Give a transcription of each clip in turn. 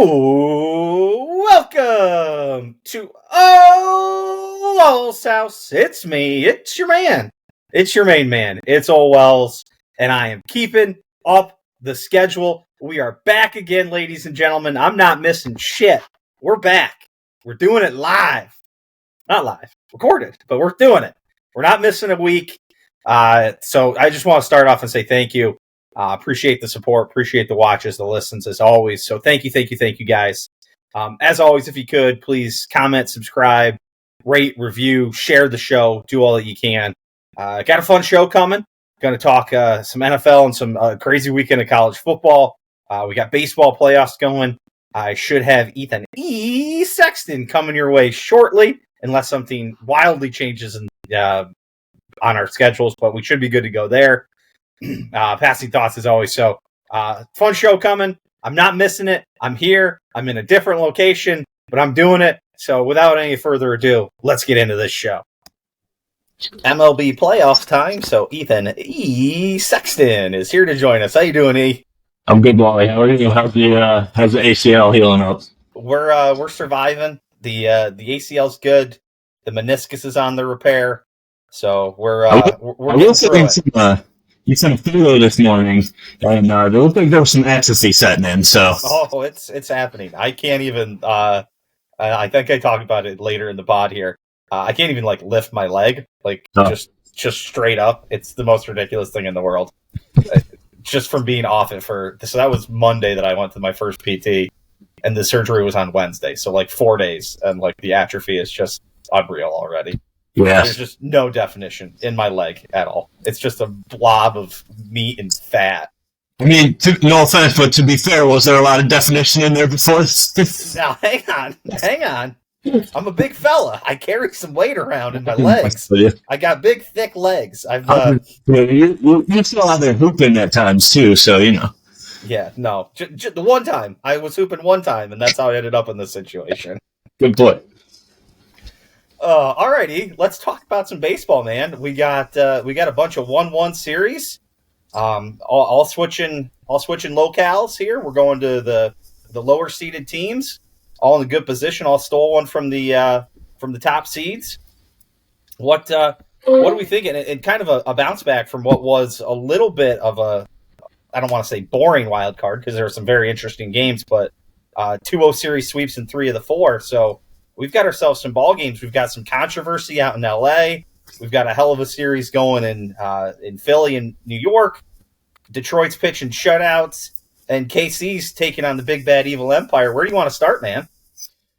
Ooh, welcome to Ole Walls House. It's me. It's your man. It's your main man. It's Ole Walls, and I am keeping up the schedule. We are back again, ladies and gentlemen. I'm not missing shit. We're back. We're doing it live. Not live, recorded, but we're doing it. We're not missing a week. So I just want to start off and say thank you. Appreciate the support, appreciate the watches, the listens as always. So thank you guys. As always, if you could, please comment, subscribe, rate, review, share the show, do all that you can. Got a fun show coming. Going to talk some NFL and some crazy weekend of college football. We got baseball playoffs going. I should have Ethan E Sexton coming your way shortly, unless something wildly changes on our schedules, but we should be good to go there. Passing thoughts as always. So fun show coming. I'm not missing it. I'm here. I'm in a different location, but I'm doing it. So without any further ado, let's get into this show. MLB playoff time. So Ethan E Sexton is here to join us. How you doing, E? I'm good, Wally. How are you? How's the ACL healing up? We're surviving. The ACL's good. The meniscus is on the repair. So we're getting through it. You sent a photo this morning, and it looked like there was some atrophy setting in. So, it's happening. I can't even. I think I talked about it later in the pod here. I can't even lift my leg, just straight up. It's the most ridiculous thing in the world. Just from being off it so that was Monday that I went to my first PT, and the surgery was on Wednesday. So 4 days, and the atrophy is just unreal already. Yeah. There's just no definition in my leg at all. It's just a blob of meat and fat. I mean, no offense, but to be fair, was there a lot of definition in there before this? Now, hang on. I'm a big fella. I carry some weight around in my legs. I got big, thick legs. You're still out there hooping at times, too, so, you know. Yeah, no. The one time. I was hooping one time, and that's how I ended up in this situation. Good point. Alrighty, let's talk about some baseball, man. We got a bunch of 1-1 series. All switching locales here. We're going to the lower seeded teams, all in a good position. All stole one from the top seeds. What are we thinking? And kind of a bounce back from what was a little bit of a, I don't want to say boring wild card, because there were some very interesting games, but 2-0 series sweeps in 3 of the 4. So we've got ourselves some ball games. We've got some controversy out in L.A. We've got a hell of a series going in Philly and New York. Detroit's pitching shutouts, and KC's taking on the big bad evil empire. Where do you want to start, man?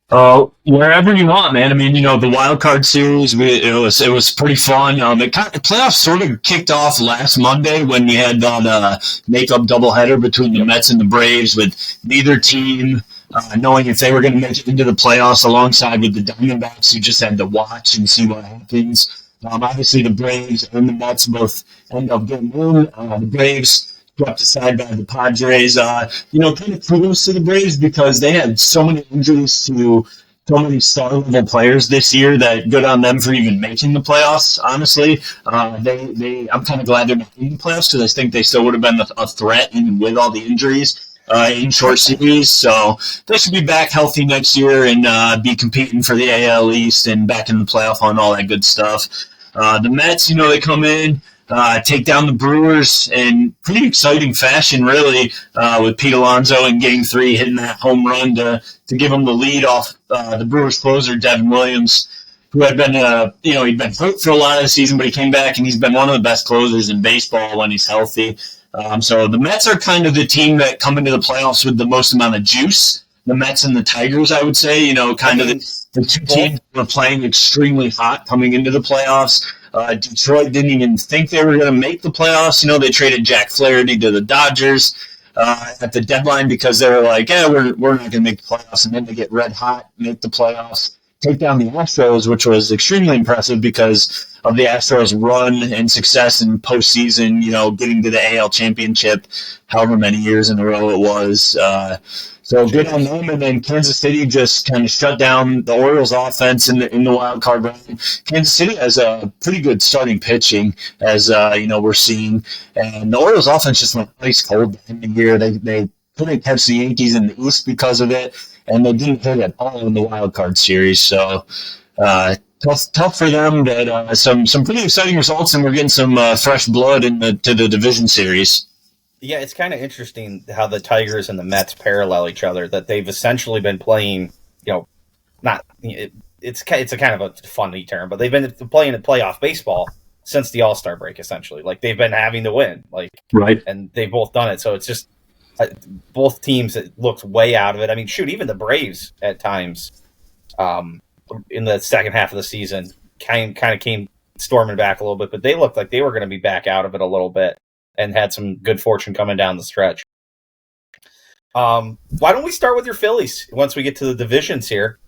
Wherever you want, man. I mean, the wild card series, it was pretty fun. Playoffs sort of kicked off last Monday when you had that make-up doubleheader between the Mets and the Braves, with neither team knowing if they were going to make it into the playoffs, alongside with the Diamondbacks, who just had to watch and see what happens. Obviously, the Braves and the Mets both end up getting in. The Braves swept aside by the Padres. Kind of kudos to the Braves, because they had so many injuries to so many star-level players this year that good on them for even making the playoffs, honestly. I'm kind of glad they're not in the playoffs, because I think they still would have been a threat even with all the injuries in short series. So they should be back healthy next year and be competing for the AL East and back in the playoff and all that good stuff. The Mets, they come in, take down the Brewers in pretty exciting fashion, really, with Pete Alonso in Game 3 hitting that home run to give them the lead off the Brewers closer, Devin Williams, who had been, he'd been hurt for a lot of the season, but he came back, and he's been one of the best closers in baseball when he's healthy. So the Mets are kind of the team that come into the playoffs with the most amount of juice. The Mets and the Tigers, I would say, kind of the two teams were playing extremely hot coming into the playoffs. Detroit didn't even think they were going to make the playoffs. They traded Jack Flaherty to the Dodgers at the deadline, because they were like, we're not going to make the playoffs. And then they get red hot, make the playoffs, take down the Astros, which was extremely impressive because of the Astros' run and success in postseason, getting to the AL championship however many years in a row it was. So good on them. And then Kansas City just kind of shut down the Orioles' offense in the wild card round. Kansas City has a pretty good starting pitching, as we're seeing, and the Orioles' offense just went ice cold in the year. They couldn't catch the Yankees in the East because of it, and they didn't hit at all in the wild card series. So tough for them. But some pretty exciting results, and we're getting some fresh blood to the division series. Yeah, it's kind of interesting how the Tigers and the Mets parallel each other. That they've essentially been playing, it's a kind of a funny term, but they've been playing in playoff baseball since the All-Star break, essentially. Like, they've been having to win, right, and they've both done it. So it's just both teams looked way out of it. I mean, shoot, even the Braves at times in the second half of the season kind of came storming back a little bit, but they looked like they were going to be back out of it a little bit and had some good fortune coming down the stretch. Why don't we start with your Phillies once we get to the divisions here?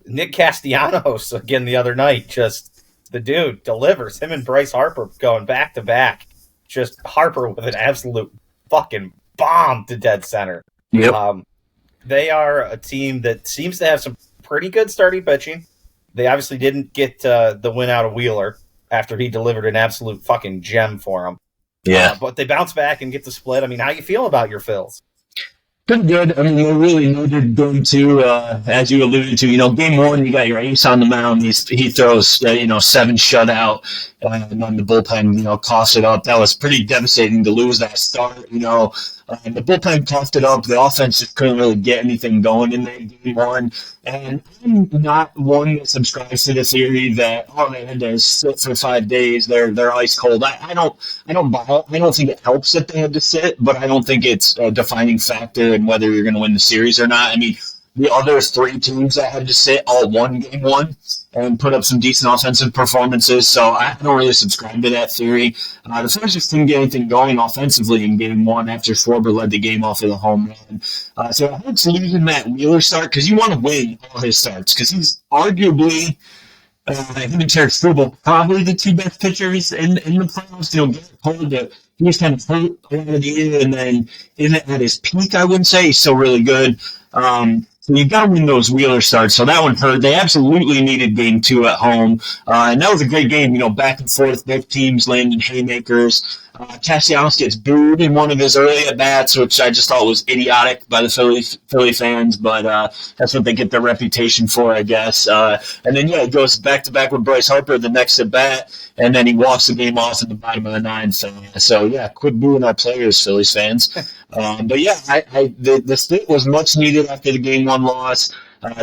Nick Castellanos, again, the other night, just the dude delivers. Him and Bryce Harper going back to back. Just Harper with an absolute fucking bomb to dead center. Yep. They are a team that seems to have some pretty good starting pitching. They obviously didn't get the win out of Wheeler after he delivered an absolute fucking gem for them. Yeah. But they bounce back and get the split. I mean, how you feel about your Phils? Pretty good. I mean, they really needed game two, as you alluded to. Game one, you got your ace on the mound. He throws, 7 shutout, and then the bullpen, coughs it up. That was pretty devastating to lose that start. The bullpen coughed it up. The offense just couldn't really get anything going in that game one. And I'm not one that subscribes to the theory that they had to sit for 5 days. They're ice cold. I don't buy it. I don't think it helps that they had to sit, but I don't think it's a defining factor in whether you're going to win the series or not. I mean, the other 3 teams that had to sit all won game one and put up some decent offensive performances, so I don't really subscribe to that theory. The Phillies just didn't get anything going offensively in game one after Schwarber led the game off with a home run. So I hope losing Matt Wheeler start, because you want to win all his starts, because he's arguably, him and Terry Struble, probably the 2 best pitchers in the playoffs. Get cold, but he was kind of hurt a lot of the year, and then isn't at his peak, I wouldn't say. He's still really good. So you've got to win those Wheeler starts. So that one hurt. They absolutely needed game 2 at home. And that was a great game, back and forth. Both teams landing haymakers. Castellanos gets booed in one of his early at-bats, which I just thought was idiotic by the Philly fans, but that's what they get their reputation for, I guess. And then, it goes back-to-back with Bryce Harper the next at-bat, and then he walks the game off in the bottom of the 9th. So quit booing our players, Phillies fans. The split was much needed after the game 1 loss.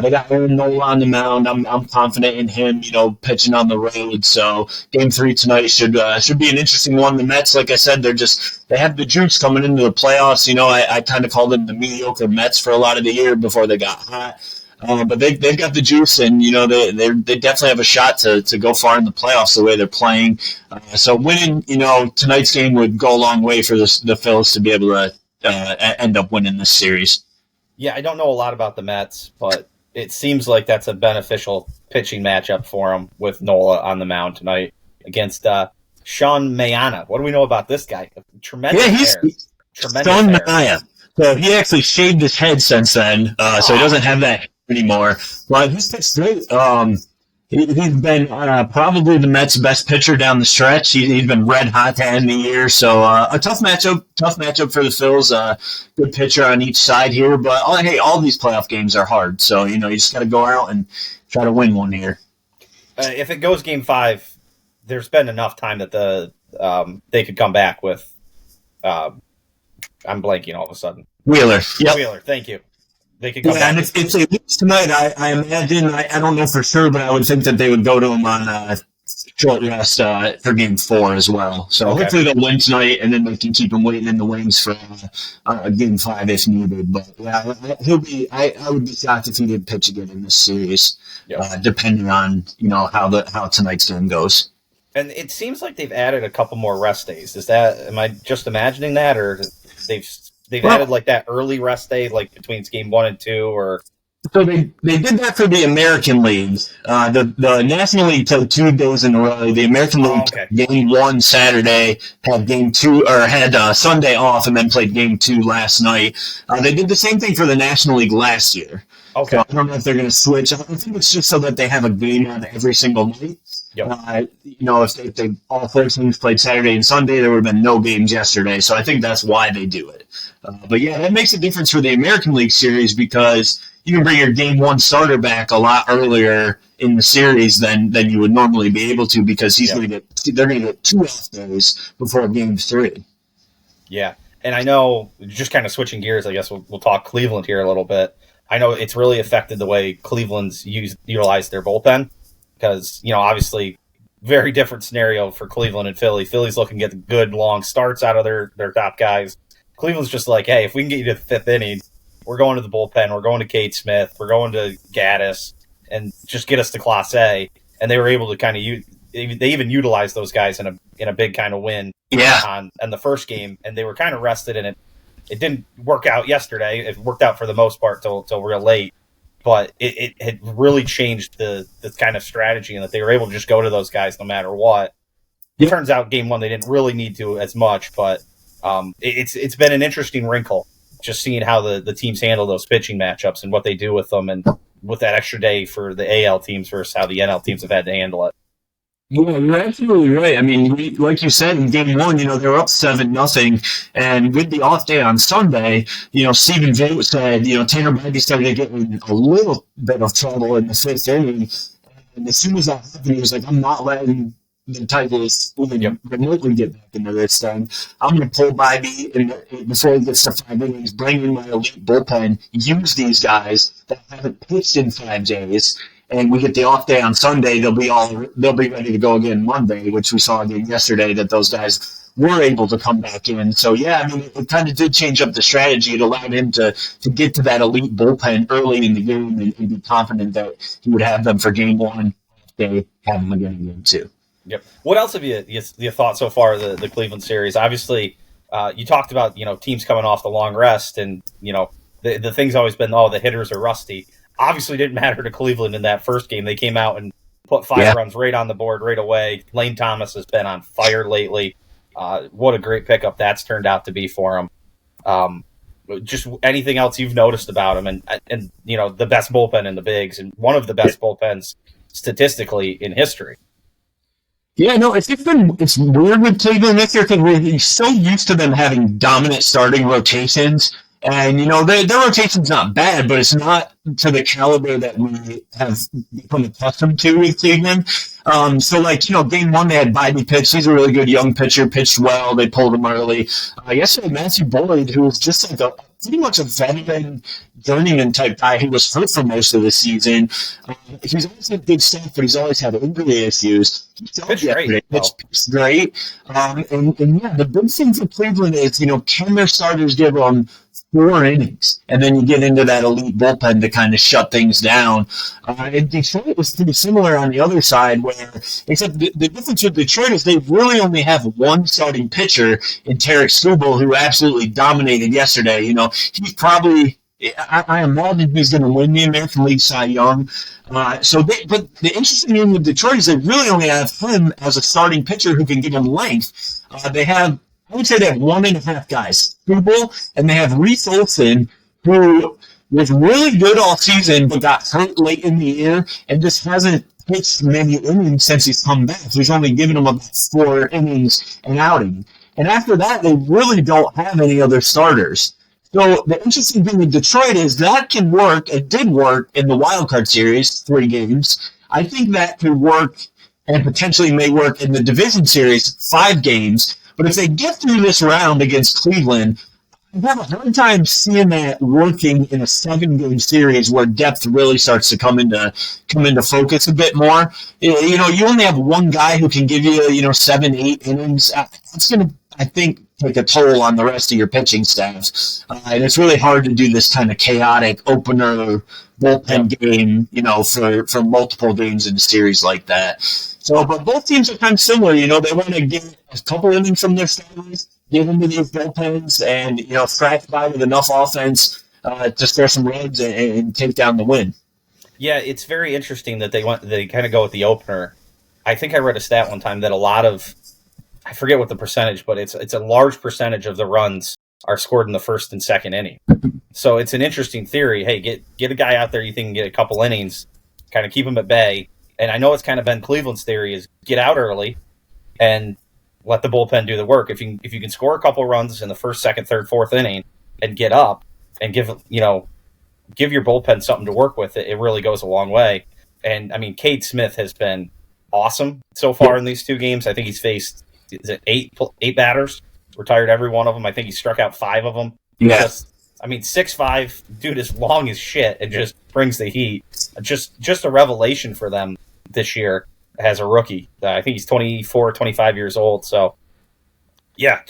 They got Aaron Nola on the mound. I'm confident in him, pitching on the road. So game 3 tonight should be an interesting one. The Mets, like I said, they have the juice coming into the playoffs. I kind of called them the mediocre Mets for a lot of the year before they got hot. But they've got the juice, and they definitely have a shot to go far in the playoffs the way they're playing. So winning tonight's game would go a long way for the Phils to be able to end up winning this series. Yeah, I don't know a lot about the Mets, but it seems like that's a beneficial pitching matchup for them with Nola on the mound tonight against Sean Mayana. What do we know about this guy? Tremendous hair. Sean Maya. So he actually shaved his head since then, so he doesn't have that anymore. But he's pitched great. He's been probably the Mets' best pitcher down the stretch. He's been red hot to end the year. So a tough matchup for the Phils. Good pitcher on each side here. But, all these playoff games are hard. So, you just got to go out and try to win one here. If it goes game 5, there's been enough time that they could come back with I'm blanking all of a sudden. Wheeler. Yep. Wheeler, thank you. They could come back. And if they lose tonight, I imagine, I don't know for sure, but I would think that they would go to him on short rest for game 4 as well. So hopefully they'll win tonight, and then they can keep him waiting in the wings for game 5 if needed. But I would be shocked if he didn't pitch again in this series, depending on how tonight's game goes. And it seems like they've added a couple more rest days. Am I just imagining that, or they've added like that early rest day, like between game 1 and 2, or? So they did that for the American League. The National League took 2 days in a row. The American League game 1 Saturday, had game 2 or had Sunday off, and then played game 2 last night. They did the same thing for the National League last year. Okay. So I don't know if they're going to switch. I think it's just so that they have a game on every single night. Yep. If they all four teams played Saturday and Sunday, there would have been no games yesterday. So I think that's why they do it. But yeah, that makes a difference for the American League Series because you can bring your game one starter back a lot earlier in the series than you would normally be able to because they're going to get 2 off days before game 3. Yeah, and I know, just kind of switching gears, I guess we'll talk Cleveland here a little bit. I know it's really affected the way Cleveland's utilize their bullpen because, obviously, very different scenario for Cleveland and Philly. Philly's looking to get good, long starts out of their top guys. Cleveland's just like, hey, if we can get you to the 5th inning, we're going to the bullpen, we're going to Cade Smith, we're going to Gaddis, and just get us to Class A. And they were able to kind of they even utilized those guys in a big kind of win on the first game, and they were kind of rested in it. It didn't work out yesterday. It worked out for the most part till real late, but it had really changed the kind of strategy, and that they were able to just go to those guys no matter what. It turns out game one they didn't really need to as much, but it's been an interesting wrinkle just seeing how the teams handle those pitching matchups and what they do with them, and with that extra day for the AL teams versus how the NL teams have had to handle it. Yeah, you're absolutely right. I mean, like you said, in game one, they were up 7-0, and with the off day on Sunday, Stephen Vogt said, Tanner Bibee started to get in a little bit of trouble in the 5th inning, and as soon as that happened, he was like, I'm not letting the Tigers even remotely get back into this thing. I'm going to pull Bibee before he gets to 5 innings, bring in my elite bullpen, use these guys that haven't pitched in 5 days, and we get the off day on Sunday. They'll be ready to go again Monday, which we saw again yesterday that those guys were able to come back in. So yeah, I mean, it kind of did change up the strategy. It allowed him to get to that elite bullpen early in the game and be confident that he would have them for game 1. They have them again in game 2. Yep. What else have you thought so far of the Cleveland series? Obviously, you talked about teams coming off the long rest, and the thing's always been the hitters are rusty. Obviously, didn't matter to Cleveland in that first game. They came out and put 5 runs right on the board right away. Lane Thomas has been on fire lately. What a great pickup that's turned out to be for him. Just anything else you've noticed about him, and the best bullpen in the bigs, and one of the best bullpens statistically in history. Yeah, no, it's weird with Cleveland this year because we're so used to them having dominant starting rotations. And, their rotation's not bad, but it's not to the caliber that we have become accustomed to with Cleveland. Game 1, they had Bibee pitch. He's a really good young pitcher, pitched well. They pulled him early. Yesterday, Matthew Boyd, who was just like pretty much a veteran, journeyman type guy who was hurt for most of the season. He's always had good stuff, but he's always had injury issues. Pitched great. Pitched great. The big thing for Cleveland is, can their starters give them 4 innings, and then you get into that elite bullpen to kind of shut things down. And Detroit was pretty similar on the other side, except the difference with Detroit is they really only have one starting pitcher in Tarek Skubal, who absolutely dominated yesterday. He's probably, I imagine he's going to win the American League Cy Young. But the interesting thing with Detroit is they really only have him as a starting pitcher who can give them length. I would say they have 1.5 guys, Skubal, and they have Reese Olson, who was really good all season, but got hurt late in the year and just hasn't pitched many innings since he's come back. So he's only given them about 4 innings an outing. And after that, they really don't have any other starters. So the interesting thing with Detroit is that can work. It did work in the wild card series, 3 games. I think that could work and potentially may work in the division series, 5 games. But if they get through this round against Cleveland, I have a hard time seeing that working in a 7-game series where depth really starts to come into focus a bit more. You only have one guy who can give you 7-8 innings. It's going to, I think, take a toll on the rest of your pitching staff. And it's really hard to do this kind of chaotic opener bullpen game, for multiple games in a series like that. So, but both teams are kind of similar. They want to get a couple innings from their starters, give them to these bullpens, and scratch by with enough offense to score some runs and take down the win. Yeah, it's very interesting that they kind of go with the opener. I think I read a stat one time that a lot of, I forget what the percentage, but it's a large percentage of the runs are scored in the first and second inning. So it's an interesting theory. Hey, get a guy out there you think can get a couple innings, kind of keep him at bay, And I know it's kind of been Cleveland's theory is get out early and let the bullpen do the work. If you can score a couple runs in the first, second, third, fourth inning and get up and give your bullpen something to work with, it really goes a long way. And I mean, Cade Smith has been awesome so far in these 2 games. I think he's faced eight batters, retired every one of them. I think he struck out 5 of them. Yeah. 6'5", dude is long as shit and just brings the heat. Just a revelation for them this year as a rookie. I think he's 24, 25 years old. So, yeah,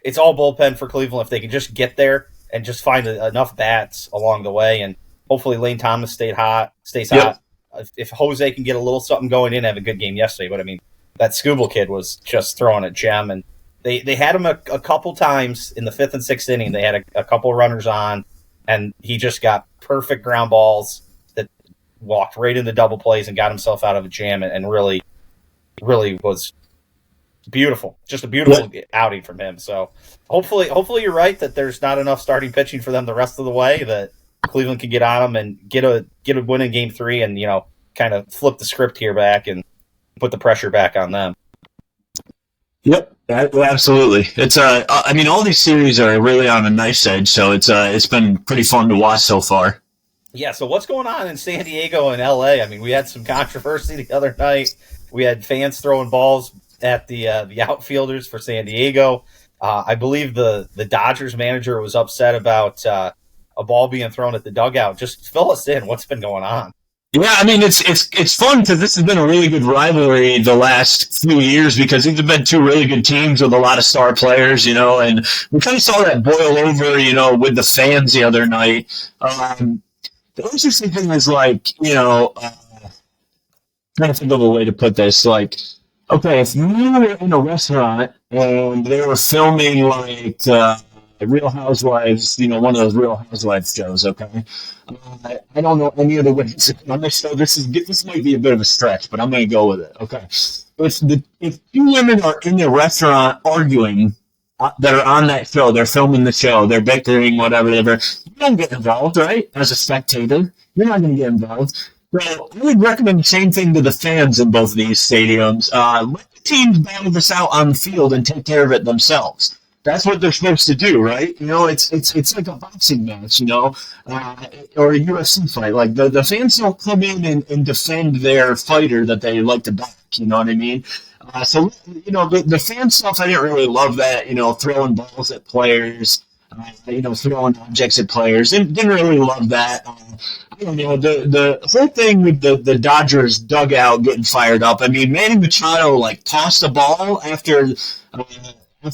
it's all bullpen for Cleveland if they can just get there and just find enough bats along the way. And hopefully Lane Thomas stays hot. If Jose can get a little something going, he didn't have a good game yesterday, but I mean, that Scooble kid was just throwing a gem. And they had him a couple times in the 5th and 6th inning. They had a couple runners on, and he just got perfect ground balls that walked right into double plays and got himself out of a jam and really, really was beautiful. Just a beautiful outing from him. So hopefully you're right that there's not enough starting pitching for them the rest of the way, that Cleveland can get on them and get a win in Game 3 and, kind of flip the script here back and put the pressure back on them. Yep, absolutely. It's I mean, all these series are really on a nice edge, so it's been pretty fun to watch so far. Yeah, so what's going on in San Diego and LA? I mean, we had some controversy the other night. We had fans throwing balls at the outfielders for San Diego. I believe the Dodgers manager was upset about a ball being thrown at the dugout. Just fill us in. What's been going on? Yeah, I mean, it's fun because this has been a really good rivalry the last few years because these have been 2 really good teams with a lot of star players, and we kind of saw that boil over, with the fans the other night. The interesting thing is, like, trying to think of a way to put this, like, okay, if you were in a restaurant and they were filming, like, Real Housewives, one of those Real Housewives shows, okay? I don't know any other ways on this show. This might be a bit of a stretch, but I'm going to go with it, okay? If 2 women are in a restaurant arguing that are on that show, they're filming the show, they're bickering, whatever, you don't get involved, right? As a spectator, you're not going to get involved. So I would recommend the same thing to the fans in both of these stadiums. Let the teams battle this out on the field and take care of it themselves. That's what they're supposed to do, right? It's like a boxing match, or a UFC fight. Like the fans don't come in and defend their fighter that they like to back. You know what I mean? So the fan stuff, I didn't really love that. Throwing balls at players, throwing objects at players. Didn't really love that. I don't know, the whole thing with the Dodgers dugout getting fired up. I mean, Manny Machado tossed a ball after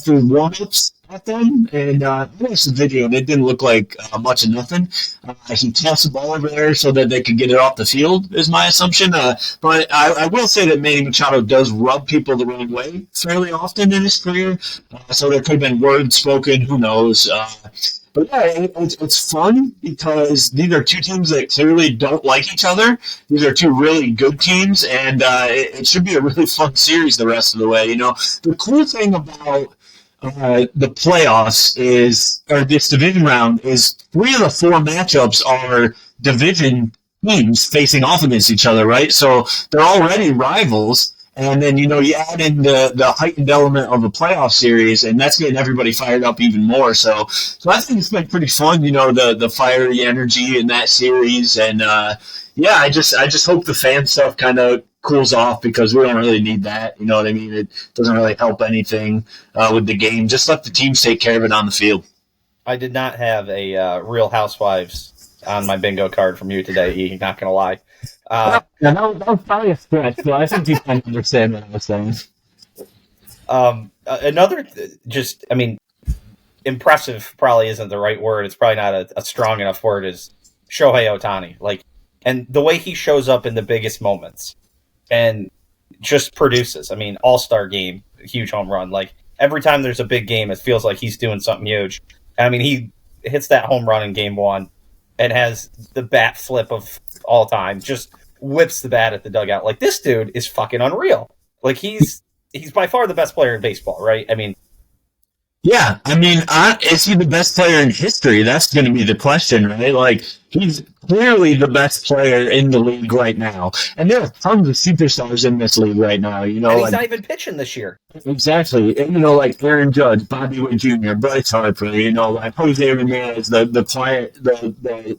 warm-ups at them, and I watched the video, and it didn't look like much of nothing. He tossed the ball over there so that they could get it off the field, is my assumption. But I will say that Manny Machado does rub people the wrong way fairly often in his career, so there could have been words spoken, who knows. But yeah, it's fun because these are 2 teams that clearly don't like each other. These are 2 really good teams, and it should be a really fun series the rest of the way. The cool thing about the playoffs or this division round is 3 of the 4 matchups are division teams facing off against each other, right? So they're already rivals. And then, you add in the heightened element of the playoff series, and that's getting everybody fired up even more. So I think it's been pretty fun, the fiery energy in that series. And, yeah, I just hope the fan stuff kind of cools off because we don't really need that. You know what I mean? It doesn't really help anything with the game. Just let the teams take care of it on the field. I did not have a Real Housewives on my bingo card from you today, E. Not going to lie. That was probably a stretch, but I think you can understand what I was saying. Another, impressive probably isn't the right word. It's probably not a strong enough word, is Shohei Ohtani. And the way he shows up in the biggest moments and just produces. All-star game, huge home run. Every time there's a big game, it feels like he's doing something huge. He hits that home run in Game 1 and has the bat flip of all time, just whips the bat at the dugout. This dude is fucking unreal. He's by far the best player in baseball, right? Yeah, is he the best player in history? That's going to be the question, right? He's clearly the best player in the league right now. And there are tons of superstars in this league right now. You know, and he's not even pitching this year. Exactly. And, you know, like Aaron Judge, Bobby Witt Jr., Bryce Harper, you know, like Jose Ramirez, the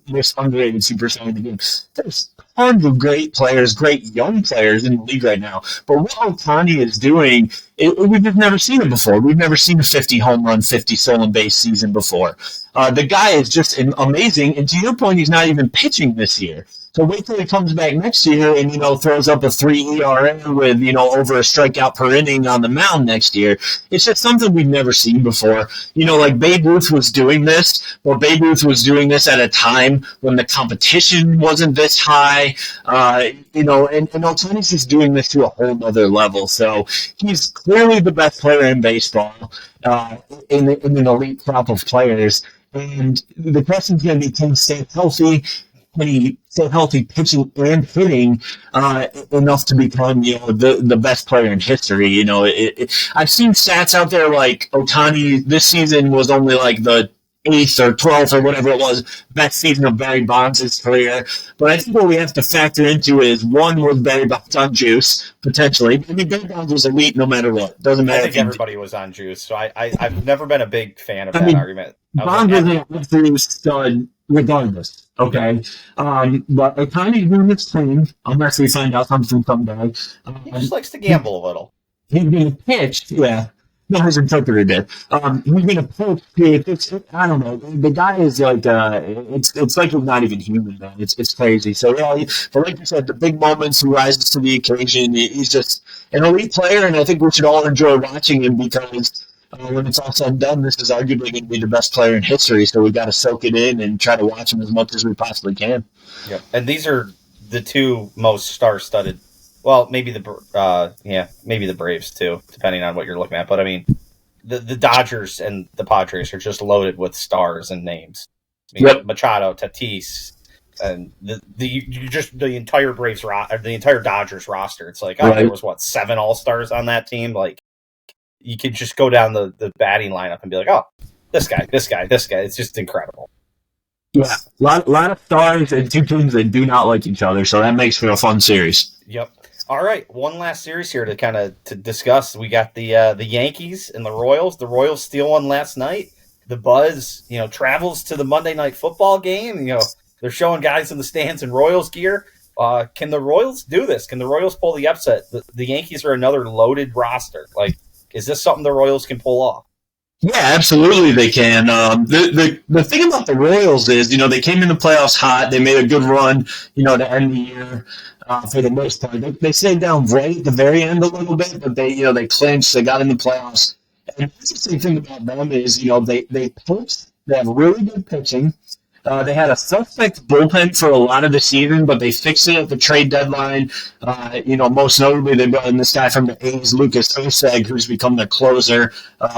most underrated superstar in the game. There's tons of great players, great young players in the league right now. But what Ohtani is doing, we've just never seen it before. We've never seen a 50 home run, 50 stolen base season before. The guy is just amazing. And to your point, he's not even pitching this year. So wait till he comes back next year and, you know, throws up a 3 ERA with, you know, over a strikeout per inning on the mound next year. It's just something we've never seen before. You know, like Babe Ruth was doing this, but Babe Ruth was doing this at a time when the competition wasn't this high, you know, and Ohtani's just doing this to a whole other level. So he's clearly the best player in baseball, in an elite crop of players. And the question's going to be, can he stay healthy? When he stay healthy, pitching and hitting enough to become, you know, the best player in history. You know, I've seen stats out there like Ohtani this season was only like the 8th or 12th or whatever it was best season of Barry Bonds' career. But I think what we have to factor into is, one, was Barry Bonds on juice potentially. I mean, Barry Bonds was elite no matter what. Doesn't matter. I think everybody was on juice, so I've never been a big fan of that argument. Bonds was an absolute stud regardless. Okay, but Ohtani's doing this thing, unless we find out something someday. He just likes to gamble a little. He's going to pitch, yeah. No, his interpreter did. He's going to pitch. I don't know. The guy is like, it's like he's not even human, man. It's crazy. So, yeah, but like you said, the big moments, he rises to the occasion. He's just an elite player, and I think we should all enjoy watching him because when it's all said and done, this is arguably going to be the best player in history. So we got to soak it in and try to watch him as much as we possibly can. Yeah, and these are the two most star-studded. Well, maybe the Braves too, depending on what you're looking at. But I mean, the Dodgers and the Padres are just loaded with stars and names. I mean, Yep. Machado, Tatis, and the entire Braves or the entire Dodgers roster. It's like, Right. there was 7 All-Stars on that team. Like, you could just go down the batting lineup and be like, oh, this guy. It's just incredible. Yeah, a lot of stars and two teams that do not like each other, so that makes for a fun series. Yep. All right, one last series here to discuss. We got the Yankees and the Royals. The Royals steal one last night. The buzz, travels to the Monday Night Football game. They're showing guys in the stands in Royals gear. Can the Royals do this? Can the Royals pull the upset? The Yankees are another loaded roster. Like, is this something the Royals can pull off? Yeah, absolutely they can. The thing about the Royals is, they came in the playoffs hot. They made a good run, to end the year for the most part. They stayed down right at the very end a little bit, but they clinched. They got in the playoffs. And the interesting thing about them is, they pitched. They have really good pitching. They had a suspect bullpen for a lot of the season, but they fixed it at the trade deadline. Most notably, they brought in this guy from the A's, Lucas Oseg, who's become their closer.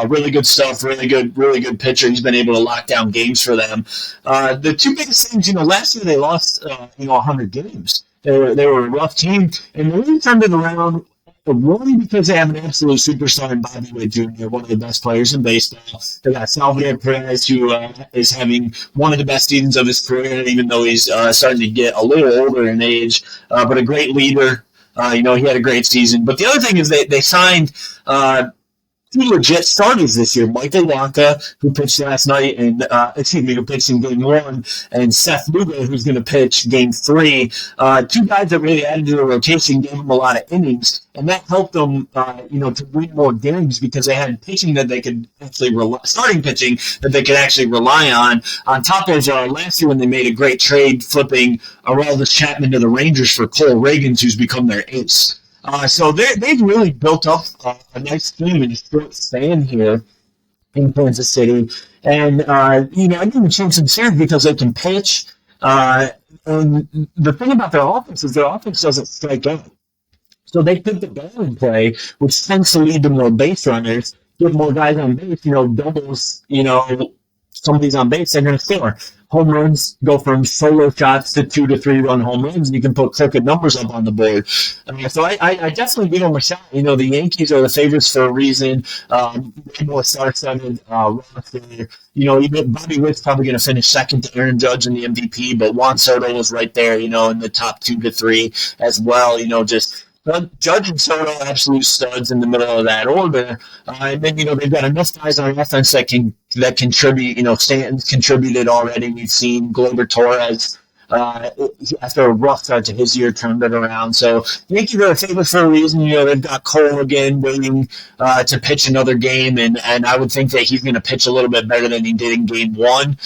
Really good stuff, really good pitcher. He's been able to lock down games for them. The two biggest things, last year they lost, 100 games. They were a rough team, and they really turned it around. One, because they have an absolute superstar in Bobby Witt Jr., one of the best players in baseball. They got Salvador Perez, who is having one of the best seasons of his career, even though he's starting to get a little older in age, but a great leader. He had a great season. But the other thing is they signed two legit starters this year. Michael Wacha, who pitched last night, and who pitched in Game 1, and Seth Lugo, who's going to pitch Game 3. Two guys that really added to the rotation, gave them a lot of innings, and that helped them, to win more games because they had pitching that they could actually starting pitching that they could actually rely on. On top of last year when they made a great trade, flipping Aroldis Chapman to the Rangers for Cole Reagans, who's become their ace. So they've really built up a nice team in a short span here in Kansas City. And, I give them a chance in series because they can pitch. And the thing about their offense is their offense doesn't strike out. So they put the ball in play, which tends to lead to more base runners, get more guys on base, doubles, somebody's on base, they're going to score. home runs go from solo shots to 2 to 3 run home runs. You can put crooked numbers up on the board. So I definitely give them a shot. The Yankees are the favorites for a reason. Way more star-studded roster. Even Bobby Witt's probably going to finish second to Aaron Judge in the MVP, but Juan Soto was right there, in the top 2 to 3 as well. Just Judge and Soto, absolute studs in the middle of that order. And then, they've got enough guys on offense that contribute. Stanton's contributed already. We've seen Gleyber Torres, after a rough start to his year, turned it around. So Yankees are a favorite for a reason. They've got Cole again waiting to pitch another game, and I would think that he's going to pitch a little bit better than he did in Game 1,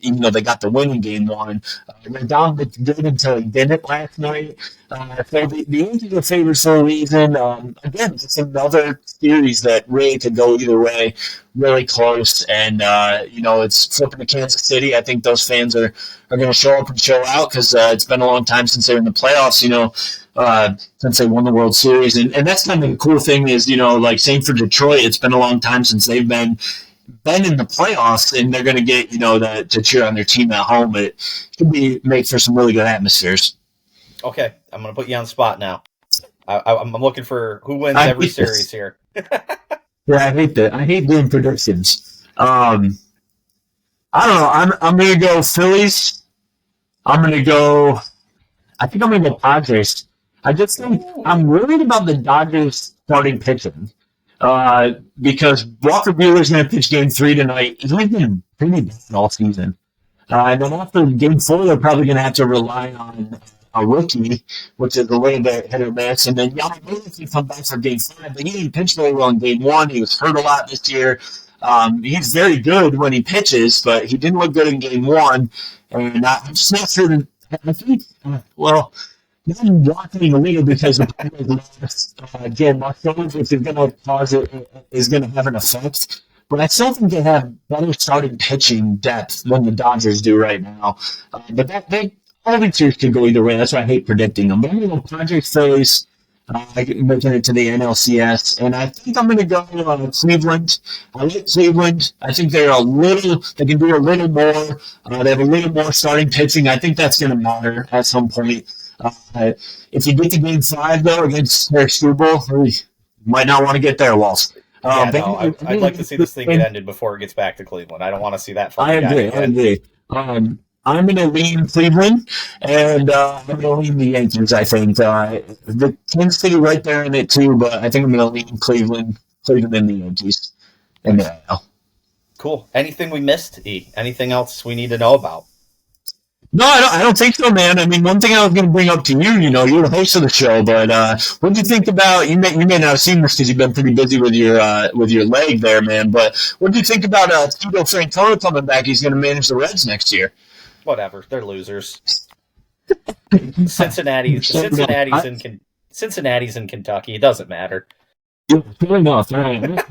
even though they got the win in Game 1. Rendon looked good until he didn't last night. So the Yankees are favored for a reason. Again, just another series that really could go either way, really close. And, it's flipping to Kansas City. I think those fans are going to show up and show out because it's been a long time since they were in the playoffs, since they won the World Series. And that's kind of the cool thing is, same for Detroit. It's been a long time since they've been in the playoffs, and they're going to get, to cheer on their team at home. It should make for some really good atmospheres. Okay, I'm going to put you on the spot now. I'm looking for who wins every series here. Yeah, I hate that. I hate doing predictions. I don't know. I'm going to go Phillies. I think I'm going to go Padres. I just think I'm worried about the Dodgers starting pitching. Because Walker Buehler's going to pitch Game 3 tonight. He's only been pretty bad all season. And then after Game 4, they're probably going to have to rely on a rookie, which is a little bit hit or miss. And then Yamamoto can come back for Game 5, but he didn't pitch very well in Game 1. He was hurt a lot this year. He's very good when he pitches, but he didn't look good in Game 1. And I'm just not sure that I think, I'm walking a little because the Padres lost Jan Musgrove, which is going to have an effect. But I still think they have better starting pitching depth than the Dodgers do right now. But all the series could go either way. That's why I hate predicting them. But I'm going to go Padres, Phillies, making it to the NLCS. And I think I'm going to go Cleveland. I like Cleveland. I think they can do a little more. They have a little more starting pitching. I think that's going to matter at some point. If you get to Game 5, though, against their Struble, you might not want to get there, Walls. I'd like to see this thing get ended before it gets back to Cleveland. I don't want to see that. I agree. I'm going to lean Cleveland, and I'm going to lean the Yankees, I think. The Kansas City right there in it, too, but I think I'm going to lean Cleveland and the Yankees. Cool. Anything we missed, E? Anything else we need to know about? No, I don't think so, man. I mean, one thing I was going to bring up to you, you're the host of the show, but what do you think about? You may not have seen this because you've been pretty busy with your leg there, man. But what do you think about Tito Francona coming back? He's going to manage the Reds next year. Whatever, they're losers. Cincinnati's in Kentucky. It doesn't matter. Fair enough. Right.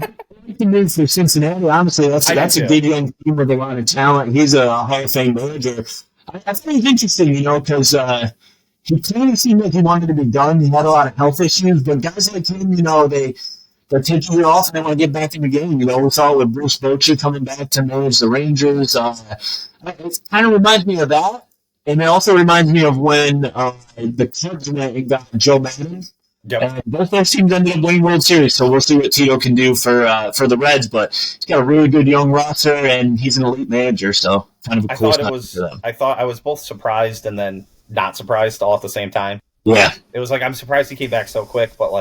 The move for Cincinnati, honestly, that's a good young team with a lot of talent. He's a Hall of Fame manager. I think it's interesting, because he kind of seemed like he wanted to be done. He had a lot of health issues, but guys like him, they're taking it off and they want to get back in the game. We saw it with Bruce Bochy coming back to manage the Rangers. It kind of reminds me of that, and it also reminds me of when the Cubs went and got Joe Madden. Yep. And both those teams ended up winning World Series, so we'll see what Tito can do for the Reds. But he's got a really good young roster, and he's an elite manager, so kind of a cool stuff for them. I thought I was both surprised and then not surprised all at the same time. Yeah. It was like, I'm surprised he came back so quick, but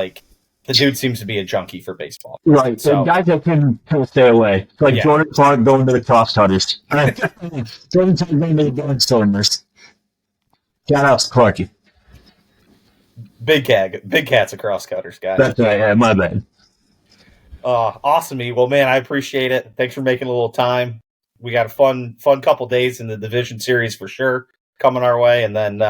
the dude seems to be a junkie for baseball. Right. So guys that can kind of stay away. It's like Jordan Clark going to the Crosscutters. Jordan Clark going to the Barnstormers. Shout out to Clarky. Big Cat's a Crosscutters guy. That's right. Yeah, my bad. Awesome, E. Well, man, I appreciate it. Thanks for making a little time. We got a fun couple days in the division series for sure coming our way, and then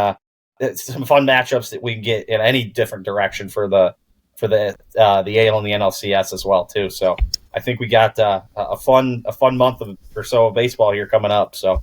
some fun matchups that we can get in any different direction for the AL and the NLCS as well too. So I think we got a fun month or so of baseball here coming up. So.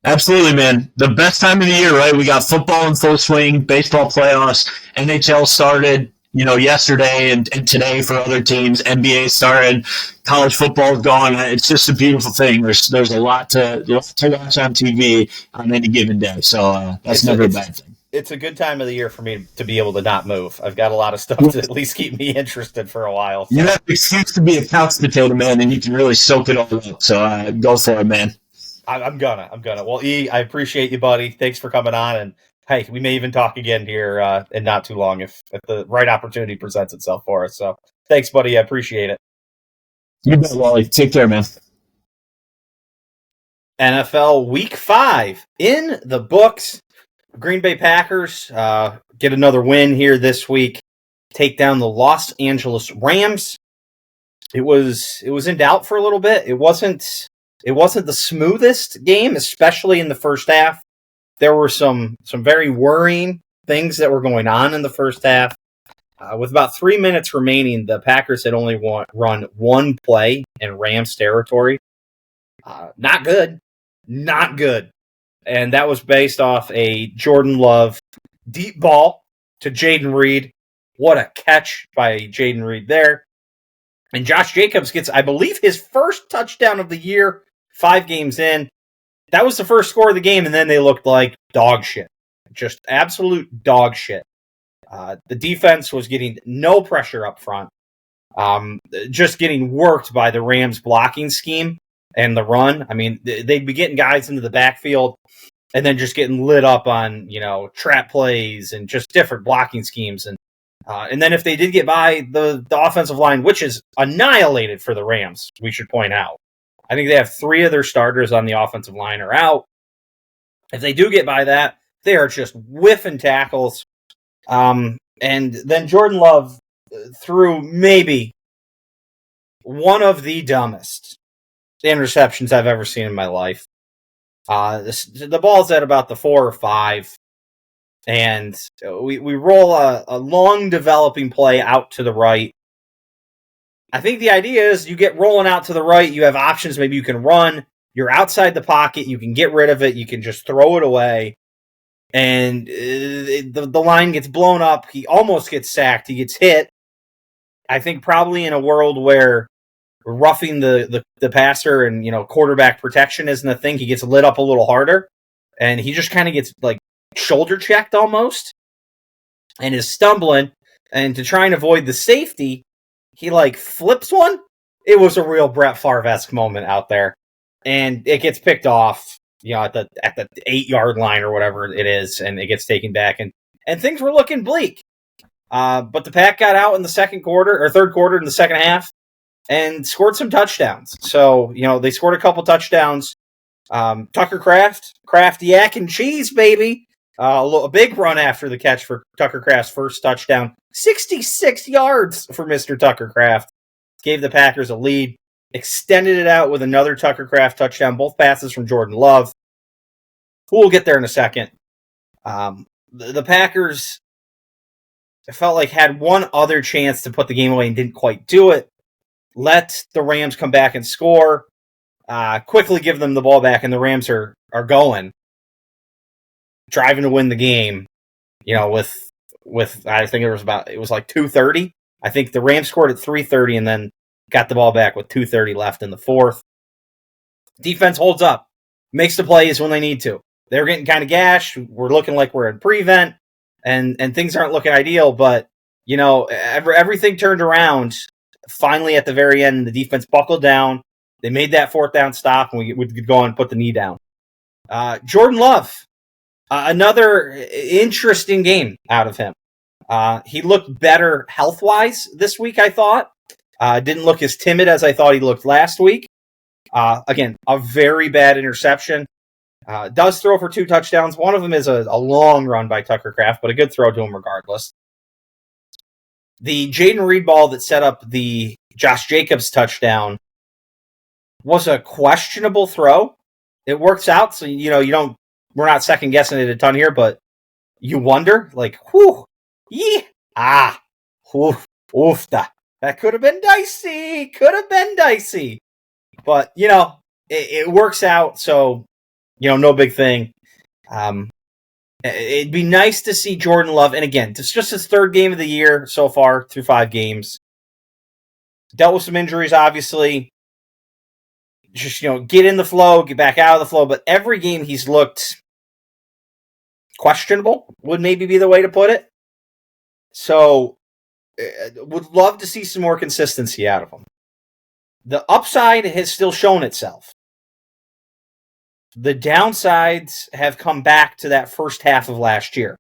Absolutely, man. The best time of the year, right? We got football in full swing, baseball playoffs, NHL started, yesterday and today for other teams. NBA started, college football's going. It's just a beautiful thing. There's a lot to watch on TV on any given day. So that's never a bad thing. It's a good time of the year for me to be able to not move. I've got a lot of stuff to at least keep me interested for a while. So. You have the excuse to be a couch potato, man, and you can really soak it all up. So go for it, man. I'm gonna. Well, E, I appreciate you, buddy. Thanks for coming on, and hey, we may even talk again here in not too long if the right opportunity presents itself for us. So thanks, buddy. I appreciate it. You bet, Wally. Take care, man. NFL Week 5 in the books. Green Bay Packers get another win here this week. Take down the Los Angeles Rams. It was in doubt for a little bit. It wasn't the smoothest game, especially in the first half. There were some very worrying things that were going on in the first half. With about 3 minutes remaining, the Packers had only run one play in Rams territory. Not good. And that was based off a Jordan Love deep ball to Jaden Reed. What a catch by Jaden Reed there. And Josh Jacobs gets, I believe, his first touchdown of the year, 5 games in. That was the first score of the game, and then they looked like dog shit. Just absolute dog shit. The defense was getting no pressure up front. Just getting worked by the Rams blocking scheme and the run. I mean, they'd be getting guys into the backfield and then just getting lit up on, trap plays and just different blocking schemes. And then if they did get by the offensive line, which is annihilated for the Rams, we should point out. I think they have 3 of their starters on the offensive line are out. If they do get by that, they are just whiffing tackles. And then Jordan Love threw maybe one of the dumbest interceptions I've ever seen in my life. The ball's at about the 4 or 5. And we roll a long developing play out to the right. I think the idea is you get rolling out to the right. You have options. Maybe you can run. You're outside the pocket. You can get rid of it. You can just throw it away. And the line gets blown up. He almost gets sacked. He gets hit. I think probably in a world where roughing the passer and quarterback protection isn't a thing, he gets lit up a little harder. And he just kind of gets shoulder checked almost and is stumbling. And to try and avoid the safety, he flips one. It was a real Brett Favre-esque moment out there. And it gets picked off, at the 8-yard line or whatever it is, and it gets taken back. And things were looking bleak. But the Pack got out in the third quarter in the second half and scored some touchdowns. So, they scored a couple touchdowns. Tucker Kraft yak and cheese, baby. A big run after the catch for Tucker Kraft's first touchdown. 66 yards for Mr. Tucker Kraft. Gave the Packers a lead. Extended it out with another Tucker Kraft touchdown. Both passes from Jordan Love. We'll get there in a second. The Packers, I felt like, had one other chance to put the game away and didn't quite do it. Let the Rams come back and score. Quickly give them the ball back, and the Rams are going. Driving to win the game, with I think it was like 2:30. I think the Rams scored at 3:30 and then got the ball back with 2:30 left in the fourth. Defense holds up, makes the plays when they need to. They're getting kind of gashed. We're looking like we're in prevent, and things aren't looking ideal. But everything turned around finally at the very end. The defense buckled down. They made that 4th down stop, and we could go and put the knee down. Jordan Love. Another interesting game out of him. He looked better health-wise this week, I thought. Didn't look as timid as I thought he looked last week. Again, a very bad interception. Does throw for 2 touchdowns. One of them is a long run by Tucker Kraft, but a good throw to him regardless. The Jaden Reed ball that set up the Josh Jacobs touchdown was a questionable throw. It works out, so we're not second guessing it a ton here, but you wonder, whew, oofta. That could have been dicey. But, it works out, so, no big thing. And It'd be nice to see Jordan Love, and again, it's just his third game of the year so far through 5 games. Dealt with some injuries, obviously. Just, get in the flow, get back out of the flow, but every game he's looked questionable, would maybe be the way to put it. So, would love to see some more consistency out of him. The upside has still shown itself. The downsides have come back to that first half of last year.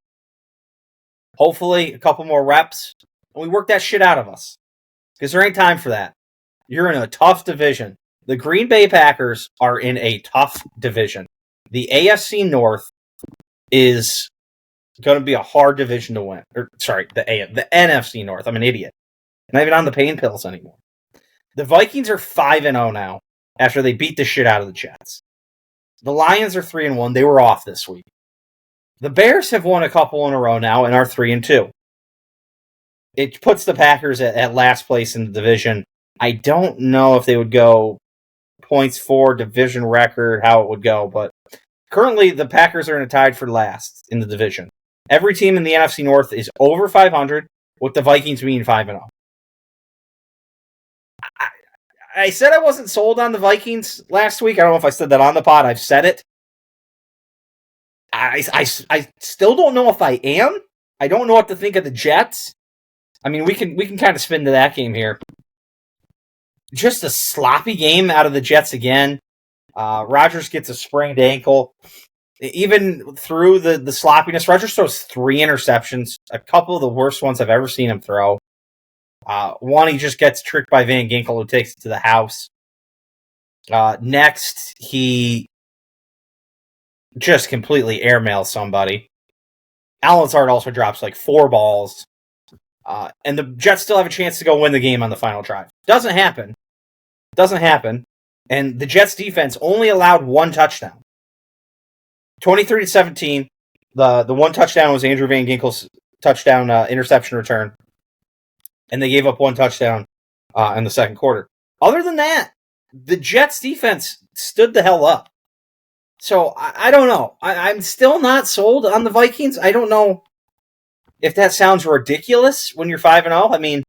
Hopefully, a couple more reps, and we work that shit out of us. Because there ain't time for that. You're in a tough division. The Green Bay Packers are in a tough division. The AFC North is going to be a hard division to win. The NFC North. I'm an idiot. I'm not even on the pain pills anymore. The Vikings are 5-0 now after they beat the shit out of the Jets. The Lions are 3-1. They were off this week. The Bears have won a couple in a row now and are 3-2. It puts the Packers at last place in the division. I don't know if they would go points for, division record, how it would go, but currently the Packers are in a tied for last in the division. Every team in the NFC North is over 500, with the Vikings being 5-0. I said I wasn't sold on the Vikings last week. I don't know if I said that on the pod. I've said it. I still don't know if I am. I don't know what to think of the Jets. I mean, we can kind of spin to that game here. Just a sloppy game out of the Jets again. Rodgers gets a sprained ankle. Even through the sloppiness, Rodgers throws 3 interceptions, a couple of the worst ones I've ever seen him throw. One, he just gets tricked by Van Ginkel, who takes it to the house. Next, he just completely airmails somebody. Alan Lazard also drops like 4 balls. And the Jets still have a chance to go win the game on the final drive. Doesn't happen. And the Jets defense only allowed 1 touchdown. 23-17. The 1 touchdown was Andrew Van Ginkel's touchdown interception return. And they gave up 1 touchdown in the second quarter. Other than that, the Jets defense stood the hell up. So I don't know. I'm still not sold on the Vikings. I don't know if that sounds ridiculous when you're 5-0. I mean,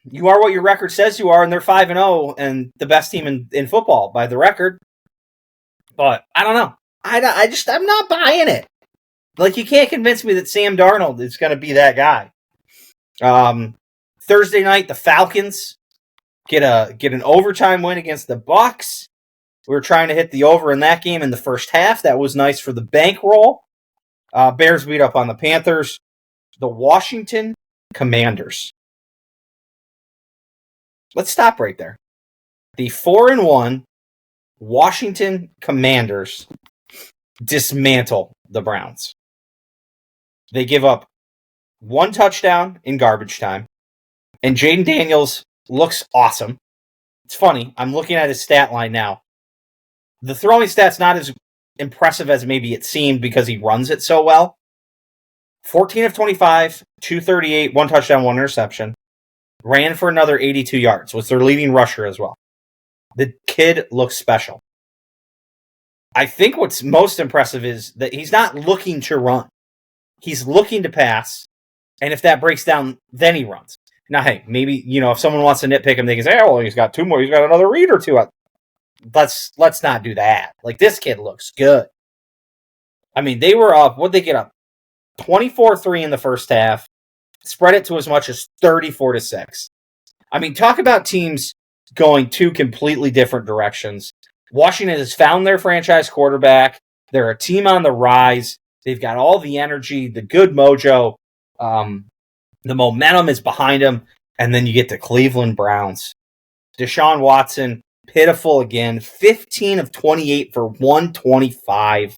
you are what your record says you are, and they're 5-0 and the best team in football by the record. But I don't know. I'm not buying it. Like, you can't convince me that Sam Darnold is going to be that guy. Thursday night, the Falcons get an overtime win against the Bucks. We were trying to hit the over in that game in the first half. That was nice for the bankroll. Bears beat up on the Panthers. The Washington Commanders. Let's stop right there. The 4-1 Washington Commanders dismantle the Browns. They give up 1 touchdown in garbage time. And Jaden Daniels looks awesome. It's funny. I'm looking at his stat line now. The throwing stat's not as impressive as maybe it seemed because he runs it so well. 14 of 25, 238, 1 touchdown, 1 interception. Ran for another 82 yards. Was their leading rusher as well. The kid looks special. I think what's most impressive is that he's not looking to run. He's looking to pass. And if that breaks down, then he runs. Now, hey, maybe, if someone wants to nitpick him, they can say, oh, well, he's got 2 more. He's got another read or 2. Let's not do that. Like, this kid looks good. I mean, they were up. What'd they get up? 24-3 in the first half. Spread it to as much as 34-6. I mean, talk about teams going 2 completely different directions. Washington has found their franchise quarterback. They're a team on the rise. They've got all the energy, the good mojo. The momentum is behind them. And then you get the Cleveland Browns. Deshaun Watson, pitiful again. 15 of 28 for 125.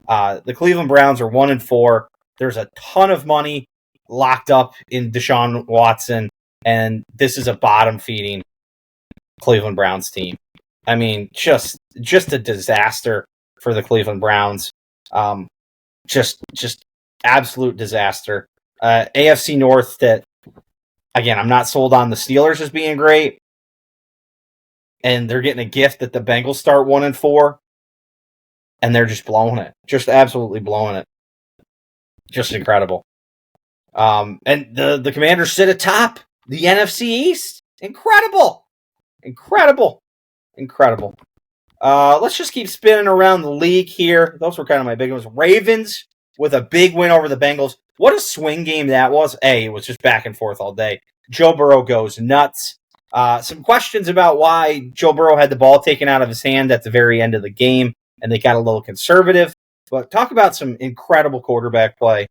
The Cleveland Browns are 1-4. There's a ton of money locked up in Deshaun Watson, and this is a bottom-feeding Cleveland Browns team. I mean, just a disaster for the Cleveland Browns. Just absolute disaster. AFC North, that, again, I'm not sold on the Steelers as being great, and they're getting a gift that the Bengals start 1-4. and they're just blowing it. Just absolutely blowing it. Just incredible. And the Commanders sit atop the NFC East. Incredible. Let's just keep spinning around the league here. Those were kind of my big ones. Ravens with a big win over the Bengals. What a swing game that was. It was just back and forth all day. Joe Burrow goes nuts. Some questions about why Joe Burrow had the ball taken out of his hand at the very end of the game, and they got a little conservative. But talk about some incredible quarterback play.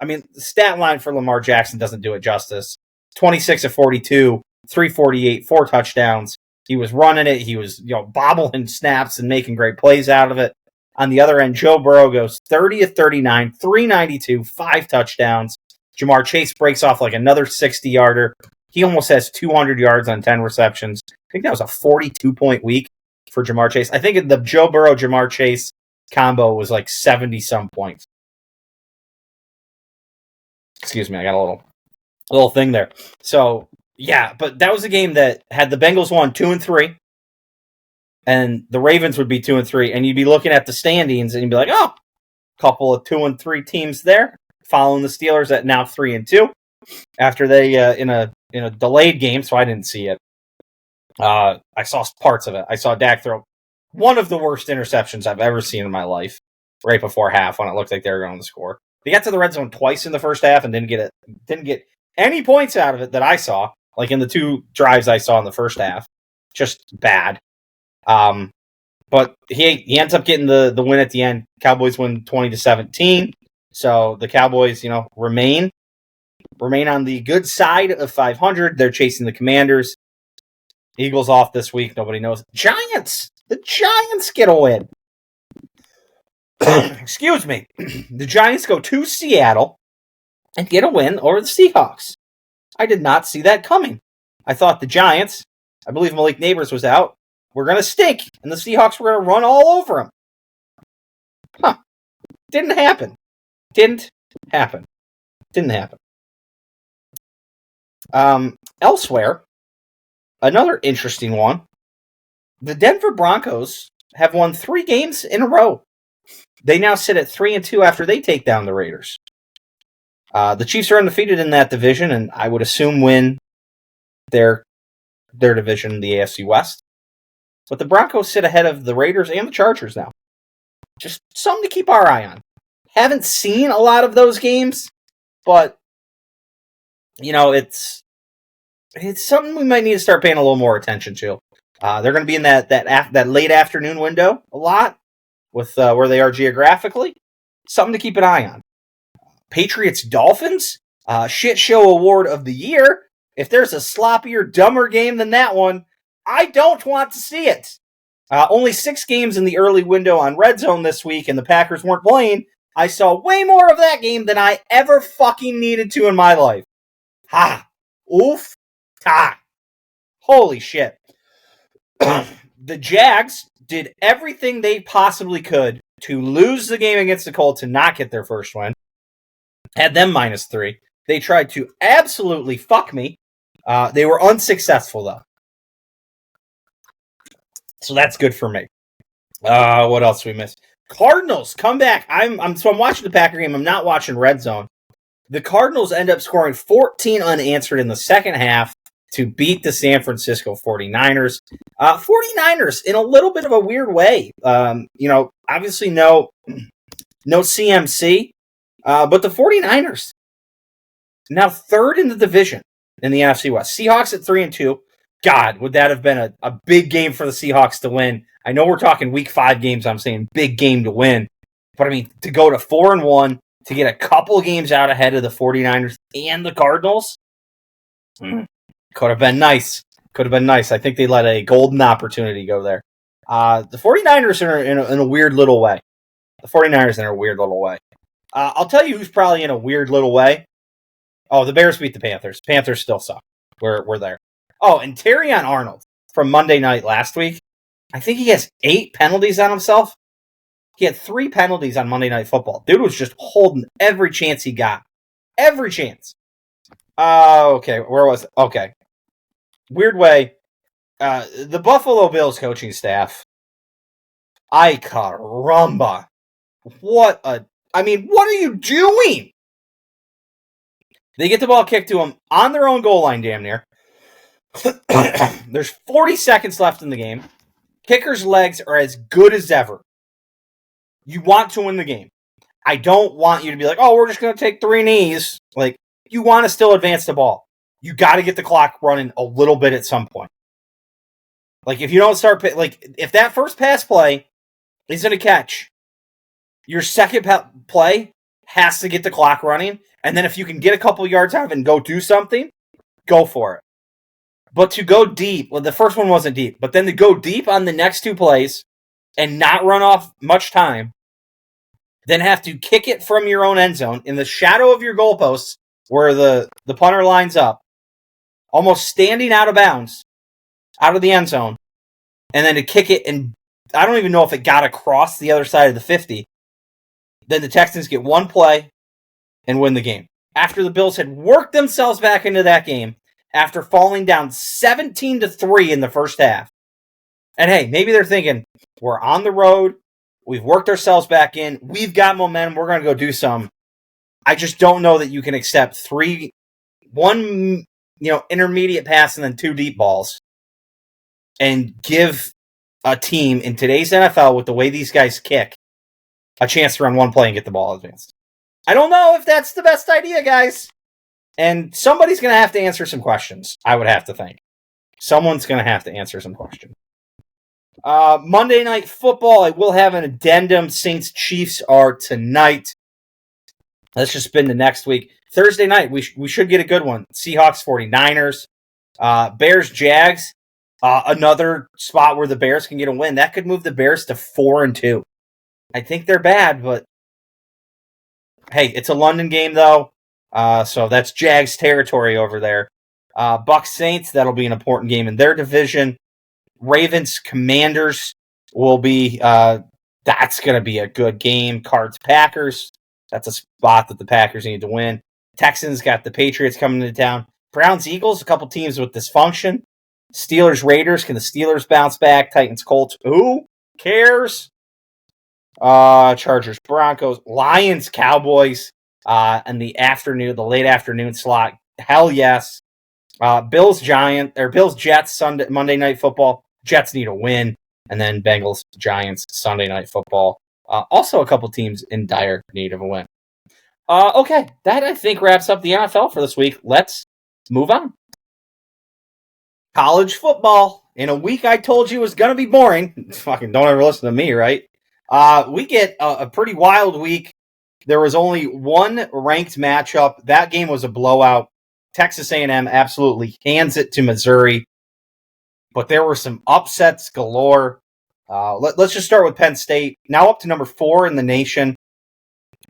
I mean, the stat line for Lamar Jackson doesn't do it justice. 26 of 42, 348, 4 touchdowns. He was running it. He was, bobbling snaps and making great plays out of it. On the other end, Joe Burrow goes 30 of 39, 392, 5 touchdowns. Jamar Chase breaks off like another 60-yarder. He almost has 200 yards on 10 receptions. I think that was a 42-point week for Jamar Chase. I think the Joe Burrow-Jamar Chase combo was like 70-some points. Excuse me, I got a little thing there. So, yeah, but that was a game that had the Bengals won 2-3, and the Ravens would be 2-3, and you'd be looking at the standings, and you'd be like, oh, a couple of 2-3 teams there, following the Steelers at now 3-2, after they, in a delayed game, so I didn't see it. I saw parts of it. I saw Dak throw one of the worst interceptions I've ever seen in my life right before half when it looked like they were going to score. They got to the red zone twice in the first half and didn't get any points out of it that I saw, like in the 2 drives I saw in the first half. Just bad. But he ends up getting the win at the end. Cowboys win 20-17. So the Cowboys, remain on the good side of 500. They're chasing the Commanders. Eagles off this week. Nobody knows. Giants. The Giants get a win. Excuse me. The Giants go to Seattle and get a win over the Seahawks. I did not see that coming. I thought the Giants, I believe Malik Neighbors was out, were going to stink, and the Seahawks were going to run all over them. Didn't happen. Elsewhere, another interesting one. The Denver Broncos have won 3 games in a row. They now sit at 3-2 after they take down the Raiders. The Chiefs are undefeated in that division, and I would assume win their division, the AFC West. But the Broncos sit ahead of the Raiders and the Chargers now. Just something to keep our eye on. Haven't seen a lot of those games, but it's something we might need to start paying a little more attention to. They're going to be in that late afternoon window a lot with where they are geographically. Something to keep an eye on. Patriots Dolphins, shit show award of the year. If there's a sloppier, dumber game than that one, I don't want to see it. Only 6 games in the early window on Red Zone this week, and the Packers weren't playing. I saw way more of that game than I ever fucking needed to in my life. Ha! Oof! Ha! Holy shit. The Jags did everything they possibly could to lose the game against the Colts and not get their first win. Had them -3. They tried to absolutely fuck me. They were unsuccessful, though. So that's good for me. What else we missed? Cardinals come back. I'm watching the Packer game. I'm not watching Red Zone. The Cardinals end up scoring 14 unanswered in the second half to beat the San Francisco 49ers. 49ers in a little bit of a weird way. Obviously no CMC, but the 49ers now 3rd in the division in the NFC West. Seahawks at 3-2. God, would that have been a big game for the Seahawks to win? I know we're talking week 5 games. I'm saying big game to win. But, I mean, to go to 4-1, to get a couple games out ahead of the 49ers and the Cardinals, could have been nice. I think they let a golden opportunity go there. The 49ers are in a weird little way. I'll tell you who's probably in a weird little way. Oh, the Bears beat the Panthers. Panthers still suck. We're there. Oh, and Terrion Arnold from Monday night last week. I think he has 8 penalties on himself. He had 3 penalties on Monday Night Football. Dude was just holding every chance he got. Every chance. Okay, where was it? Okay. Weird way. The Buffalo Bills coaching staff Ay caramba. What are you doing? They get the ball kicked to them on their own goal line, damn near. There's 40 seconds left in the game. Kicker's legs are as good as ever. You want to win the game. I don't want you to be like, oh, we're just going to take 3 knees. Like, you want to still advance the ball. You got to get the clock running a little bit at some point. Like, if you don't start, if that first pass play isn't a catch, your second play has to get the clock running. And then if you can get a couple yards out of it and go do something, go for it. But to go deep, well, the first one wasn't deep, but then to go deep on the next 2 plays and not run off much time, then have to kick it from your own end zone in the shadow of your goalposts where the punter lines up, almost standing out of bounds, out of the end zone, and then to kick it, and I don't even know if it got across the other side of the 50. Then the Texans get 1 play and win the game. After the Bills had worked themselves back into that game, after falling down 17-3 in the first half. And hey, maybe they're thinking, we're on the road, we've worked ourselves back in, we've got momentum, we're going to go do some. I just don't know that you can accept 1 intermediate pass and then 2 deep balls and give a team in today's NFL with the way these guys kick a chance to run 1 play and get the ball advanced. I don't know if that's the best idea, guys. And somebody's going to have to answer some questions, I would have to think. Someone's going to have to answer some questions. Monday Night Football, I will have an addendum. Saints-Chiefs are tonight. Let's just spin to next week. Thursday night, we should get a good one. Seahawks-49ers. Bears-Jags. Another spot where the Bears can get a win. That could move the Bears to 4-2. I think they're bad, but hey, it's a London game, though. So that's Jags territory over there. Bucs Saints, that'll be an important game in their division. Ravens Commanders will be, that's going to be a good game. Cards Packers, that's a spot that the Packers need to win. Texans got the Patriots coming into town. Browns Eagles, a couple teams with dysfunction. Steelers Raiders, can the Steelers bounce back? Titans Colts, who cares? Chargers Broncos, Lions Cowboys. In the late afternoon slot. Hell yes. Bills Jets Monday Night Football. Jets need a win. And then Bengals Giants Sunday Night Football. Also a couple teams in dire need of a win. Okay, that I think wraps up the NFL for this week. Let's move on. College football. In a week I told you was going to be boring. Fucking don't ever listen to me, right? We get a pretty wild week. There was only 1 ranked matchup. That game was a blowout. Texas A&M absolutely hands it to Missouri. But there were some upsets galore. Let's just start with Penn State. Now up to number 4 in the nation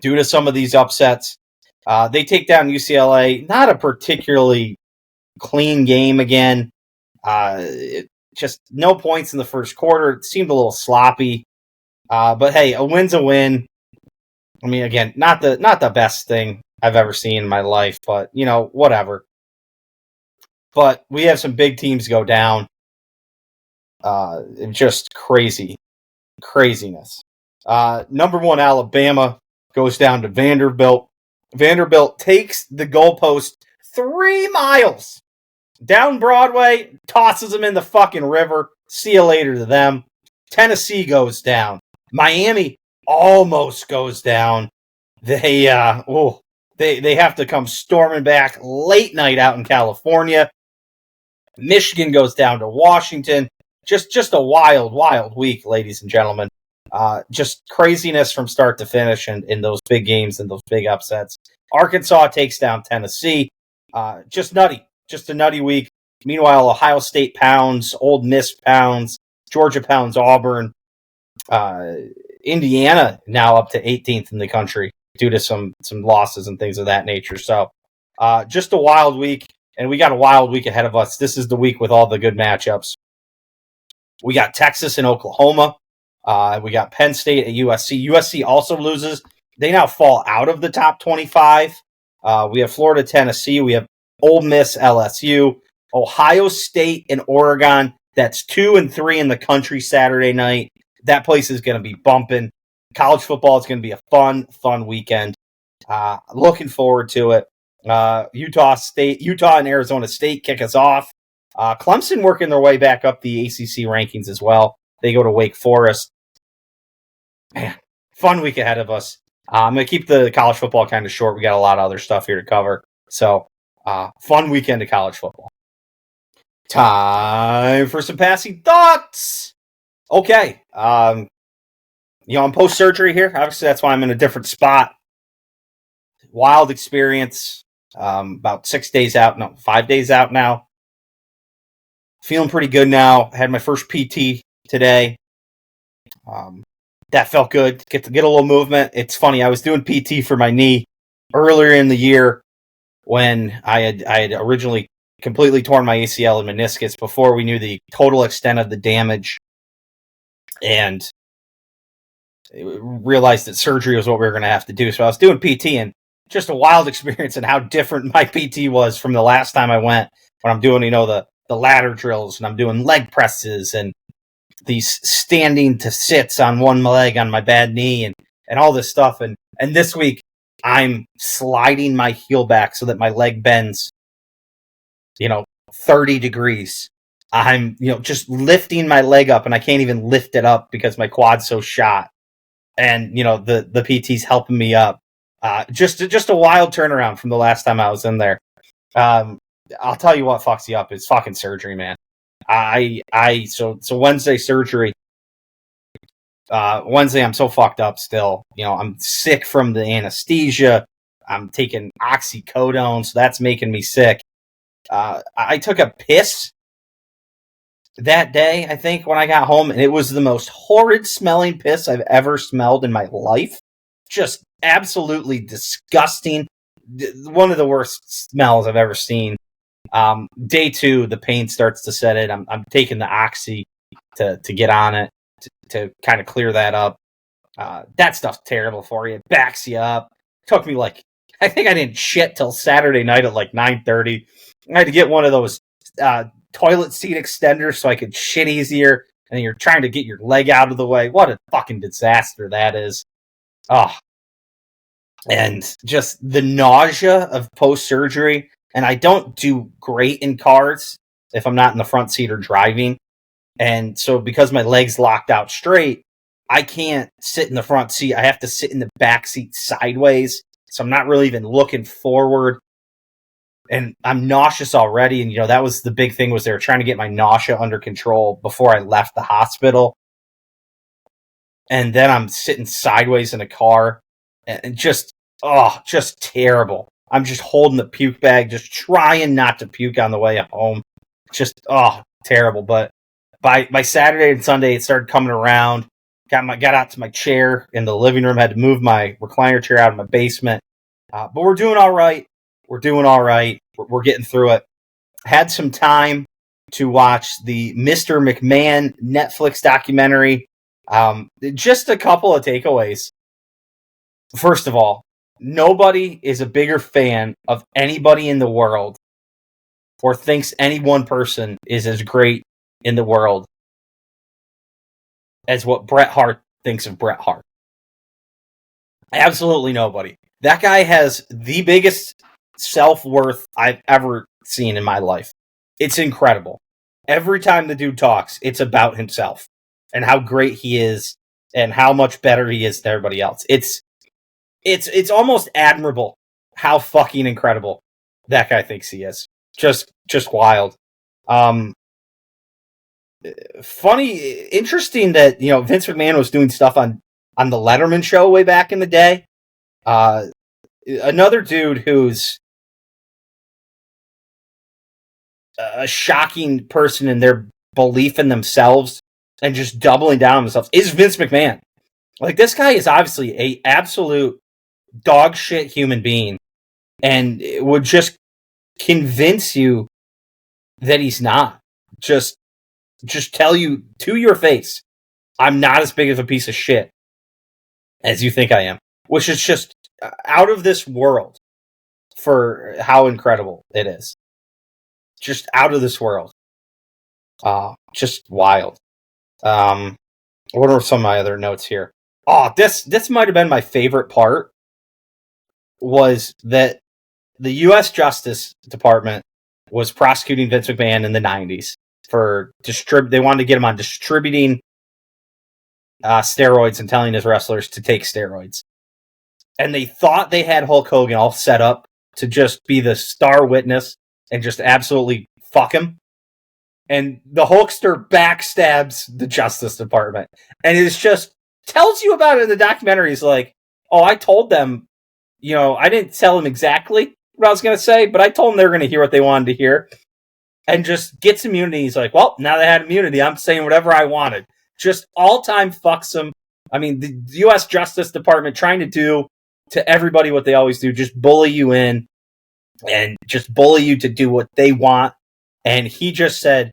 due to some of these upsets. They take down UCLA. Not a particularly clean game again. Just no points in the first quarter. It seemed a little sloppy. But hey, a win's a win. I mean, again, not the best thing I've ever seen in my life, but, whatever. But we have some big teams go down. Just craziness. Number 1, Alabama goes down to Vanderbilt. Vanderbilt takes the goalpost 3 miles down Broadway, tosses them in the fucking river. See you later to them. Tennessee goes down. Miami almost goes down. They have to come storming back late night out in California. Michigan goes down to Washington. Just a wild week, ladies and gentlemen. Just craziness from start to finish in those big games and those big upsets. Arkansas takes down Tennessee. Just nutty. Just a nutty week. Meanwhile, Ohio State pounds, Ole Miss pounds, Georgia pounds Auburn. Indiana now up to 18th in the country due to some losses and things of that nature. So just a wild week, and we got a wild week ahead of us. This is the week with all the good matchups. We got Texas and Oklahoma. We got Penn State at USC. USC also loses. They now fall out of the top 25. We have Florida, Tennessee. We have Ole Miss, LSU. Ohio State and Oregon. That's 2 and 3 in the country Saturday night. that place is going to be bumping. College football is going to be a fun weekend. Looking forward to it. Utah and Arizona State kick us off. Clemson working their way back up the ACC rankings as well. They go to Wake Forest. Man, fun week ahead of us. I'm going to keep the college football kind of short. We got a lot of other stuff here to cover. So, fun weekend of college football. Time for some passing thoughts. Okay. I'm post-surgery here. Obviously, that's why I'm in a different spot. Wild experience. About 5 days out now. Feeling pretty good now. Had my first PT today. That felt good. Get a little movement. It's funny. I was doing PT for my knee earlier in the year when I had originally completely torn my ACL and meniscus before we knew the total extent of the damage, and realized that surgery was what we were going to have to do. So I was doing PT, and just a wild experience and how different my PT was from the last time I went. When I'm doing, the ladder drills, and I'm doing leg presses and these standing to sits on one leg on my bad knee and all this stuff. And this week I'm sliding my heel back so that my leg bends, 30 degrees. I'm, just lifting my leg up, and I can't even lift it up because my quad's so shot. And, the PT's helping me up. Just a wild turnaround from the last time I was in there. I'll tell you what fucks you up is fucking surgery, man. So Wednesday surgery. Wednesday I'm so fucked up still. I'm sick from the anesthesia. I'm taking oxycodone, so that's making me sick. I took a piss that day, I think, when I got home, and it was the most horrid smelling piss I've ever smelled in my life. Just absolutely disgusting. One of the worst smells I've ever seen. Day 2, the pain starts to set in. I'm taking the oxy to get on it to kind of clear that up. That stuff's terrible for you. It backs you up. Took me I think I didn't shit till Saturday night at 9:30. I had to get one of those toilet seat extenders so I could shit easier. And you're trying to get your leg out of the way. What a fucking disaster that is. Oh. And just the nausea of post-surgery. And I don't do great in cars if I'm not in the front seat or driving. And so because my leg's locked out straight, I can't sit in the front seat. I have to sit in the back seat sideways. So I'm not really even looking forward. And I'm nauseous already. And, that was the big thing, was they were trying to get my nausea under control before I left the hospital. And then I'm sitting sideways in a car and just terrible. I'm just holding the puke bag, just trying not to puke on the way home. Just, terrible. But by Saturday and Sunday, it started coming around. Got out to my chair in the living room, had to move my recliner chair out of my basement. But we're doing all right. We're getting through it. Had some time to watch the Mr. McMahon Netflix documentary. Just a couple of takeaways. First of all, nobody is a bigger fan of anybody in the world or thinks any one person is as great in the world as what Bret Hart thinks of Bret Hart. Absolutely nobody. That guy has the biggest self-worth I've ever seen in my life. It's incredible. Every time the dude talks, it's about himself and how great he is and how much better he is than everybody else. It's almost admirable how fucking incredible that guy thinks he is. Just wild. Funny, interesting that, Vince McMahon was doing stuff on the Letterman show way back in the day. Another dude who's a shocking person in their belief in themselves and just doubling down on themselves is Vince McMahon. This guy is obviously a absolute dog shit human being and it would just convince you that he's not. Just tell you to your face, I'm not as big of a piece of shit as you think I am, which is just out of this world for how incredible it is. Just out of this world. Just wild. What are some of my other notes here? Oh, this might have been my favorite part, was that the U.S. Justice Department was prosecuting Vince McMahon in the 90s for they wanted to get him on distributing steroids and telling his wrestlers to take steroids. And they thought they had Hulk Hogan all set up to just be the star witness and just absolutely fuck him. And the Hulkster backstabs the Justice Department. And it's just tells you about it in the documentary. He's like, oh, I told them, I didn't tell them exactly what I was going to say, but I told them they were going to hear what they wanted to hear. And just gets immunity. He's like, well, now they had immunity. I'm saying whatever I wanted. Just all-time fucks them. I mean, the U.S. Justice Department trying to do to everybody what they always do, just bully you in and just bully you to do what they want. And he just said,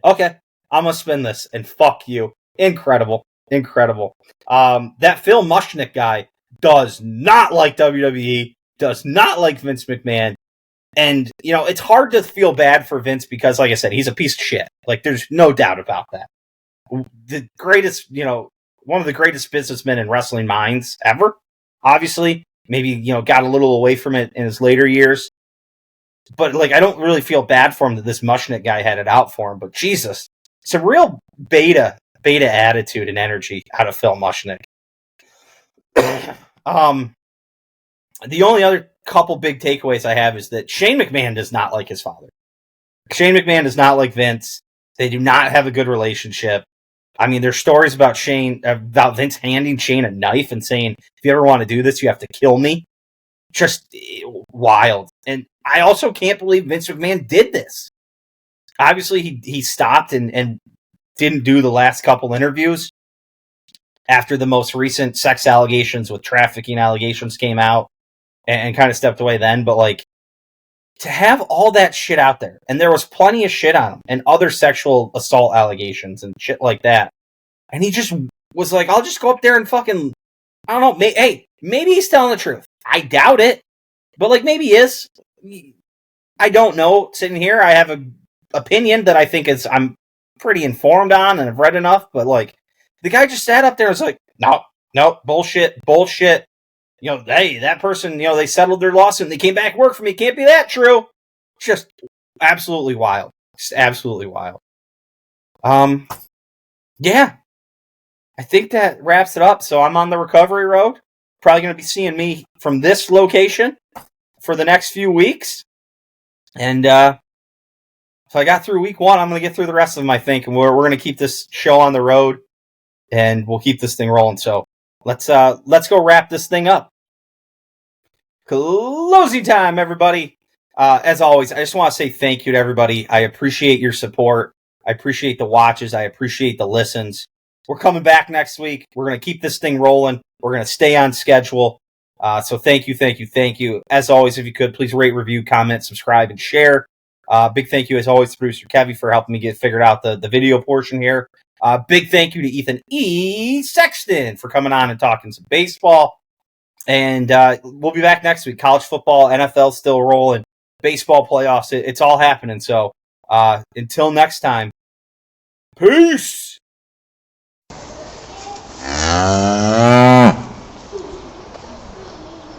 okay, I'm going to spin this and fuck you. Incredible. That Phil Mushnick guy does not like WWE, does not like Vince McMahon. And, it's hard to feel bad for Vince because, like I said, he's a piece of shit. Like, there's no doubt about that. The greatest, one of the greatest businessmen in wrestling minds ever. Obviously, maybe, got a little away from it in his later years. But, I don't really feel bad for him that this Mushnick guy had it out for him. But, Jesus, it's a real beta attitude and energy out of Phil Mushnick. The only other couple big takeaways I have is that Shane McMahon does not like his father. Shane McMahon does not like Vince. They do not have a good relationship. I mean, there's stories about Vince handing Shane a knife and saying, if you ever want to do this, you have to kill me. Just wild. And I also can't believe Vince McMahon did this. Obviously, he stopped and didn't do the last couple interviews after the most recent sex allegations with trafficking allegations came out and kind of stepped away then. But, to have all that shit out there, and there was plenty of shit on him and other sexual assault allegations and shit like that. And he just was like, I'll just go up there and fucking, I don't know, maybe he's telling the truth. I doubt it, but maybe he is. I don't know. Sitting here, I have an opinion that I think I'm pretty informed on and I've read enough, but the guy just sat up there and was like, no, bullshit. Hey, that person, they settled their lawsuit and they came back to work for me. Can't be that true. Just absolutely wild. Just absolutely wild. Yeah. I think that wraps it up. So I'm on the recovery road. Probably going to be seeing me from this location for the next few weeks. And if I got through week 1, I'm going to get through the rest of them, I think. And we're going to keep this show on the road and we'll keep this thing rolling. So let's go wrap this thing up. Closing time, everybody. As always, I just want to say thank you to everybody. I appreciate your support. I appreciate the watches. I appreciate the listens. We're coming back next week. We're going to keep this thing rolling. We're going to stay on schedule. So thank you. As always, if you could, please rate, review, comment, subscribe, and share. Big thank you, as always, to producer Kevy for helping me get figured out the video portion here. Big thank you to Ethan E Sexton for coming on and talking some baseball. And we'll be back next week. College football, NFL still rolling. Baseball playoffs, it's all happening. So until next time, peace.